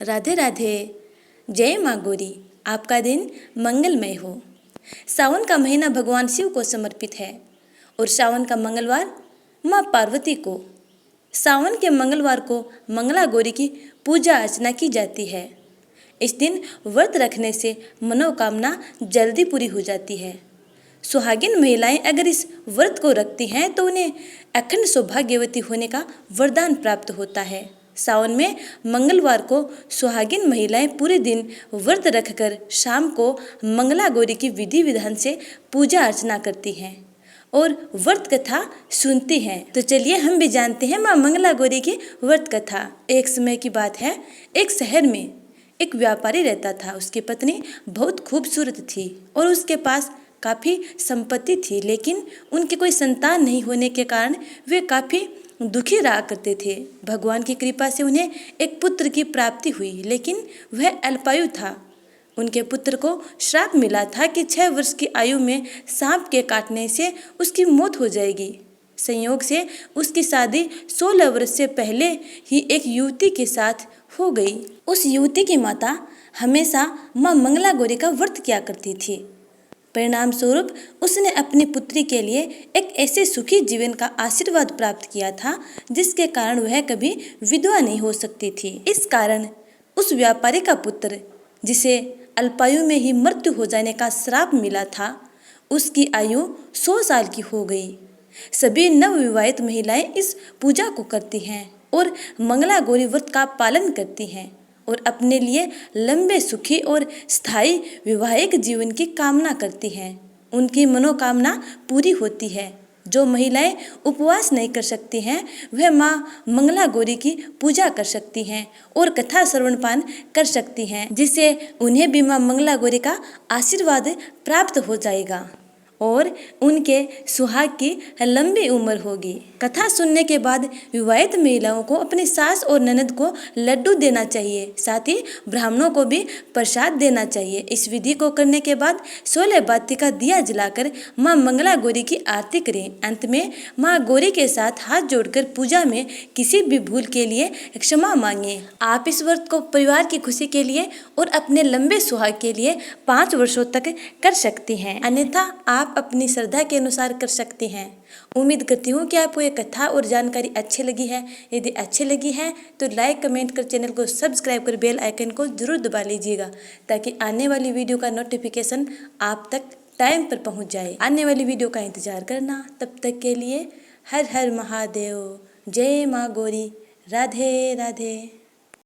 राधे राधे। जय माँ गौरी, आपका दिन मंगलमय हो। सावन का महीना भगवान शिव को समर्पित है और सावन का मंगलवार माँ पार्वती को। सावन के मंगलवार को मंगला गौरी की पूजा अर्चना की जाती है। इस दिन व्रत रखने से मनोकामना जल्दी पूरी हो जाती है। सुहागिन महिलाएं अगर इस व्रत को रखती हैं तो उन्हें अखंड सौभाग्यवती होने का वरदान प्राप्त होता है। सावन में मंगलवार को सुहागिन महिलाएं पूरे दिन व्रत रखकर शाम को मंगला गौरी की विधि विधान से पूजा अर्चना करती हैं और व्रत कथा सुनती हैं। तो चलिए हम भी जानते हैं माँ मंगला गौरी की व्रत कथा। एक समय की बात है, एक शहर में एक व्यापारी रहता था। उसकी पत्नी बहुत खूबसूरत थी और उसके पास काफ़ी संपत्ति थी, लेकिन उनके कोई संतान नहीं होने के कारण वे काफ़ी दुखी रहा करते थे। भगवान की कृपा से उन्हें एक पुत्र की प्राप्ति हुई, लेकिन वह अल्पायु था। उनके पुत्र को श्राप मिला था कि 6 वर्ष की आयु में सांप के काटने से उसकी मौत हो जाएगी। संयोग से उसकी शादी 16 वर्ष से पहले ही एक युवती के साथ हो गई। उस युवती की माता हमेशा माँ मंगला गौरी का व्रत किया करती थी। परिणाम स्वरूप उसने अपनी पुत्री के लिए एक ऐसे सुखी जीवन का आशीर्वाद प्राप्त किया था जिसके कारण वह कभी विधवा नहीं हो सकती थी। इस कारण उस व्यापारी का पुत्र, जिसे अल्पायु में ही मृत्यु हो जाने का श्राप मिला था, उसकी आयु 100 साल की हो गई। सभी नवविवाहित महिलाएं इस पूजा को करती हैं और मंगला गौरी व्रत का पालन करती हैं और अपने लिए लंबे, सुखी और स्थायी वैवाहिक जीवन की कामना करती हैं। उनकी मनोकामना पूरी होती है। जो महिलाएं उपवास नहीं कर सकती हैं वह माँ मंगला गौरी की पूजा कर सकती हैं और कथा श्रवण पान कर सकती हैं, जिससे उन्हें भी माँ मंगला गौरी का आशीर्वाद प्राप्त हो जाएगा और उनके सुहाग की लंबी उम्र होगी। कथा सुनने के बाद विवाहित महिलाओं को अपनी सास और ननद को लड्डू देना चाहिए, साथ ही ब्राह्मणों को भी प्रसाद देना चाहिए। इस विधि को करने के बाद 16 बाती का दिया जलाकर माँ मंगला गौरी की आरती करें। अंत में माँ गौरी के साथ हाथ जोड़कर पूजा में किसी भी भूल के लिए क्षमा मांगे। आप इस व्रत को परिवार की खुशी के लिए और अपने लंबे सुहाग के लिए 5 वर्षों तक कर सकती हैं, अन्यथा आप अपनी श्रद्धा के अनुसार कर सकते हैं। उम्मीद करती हूँ कि आपको ये कथा और जानकारी अच्छी लगी है। यदि अच्छी लगी है तो लाइक, कमेंट कर, चैनल को सब्सक्राइब कर बेल आइकन को जरूर दबा लीजिएगा ताकि आने वाली वीडियो का नोटिफिकेशन आप तक टाइम पर पहुँच जाए। आने वाली वीडियो का इंतजार करना। तब तक के लिए हर हर महादेव। जय माँ गौरी। राधे राधे।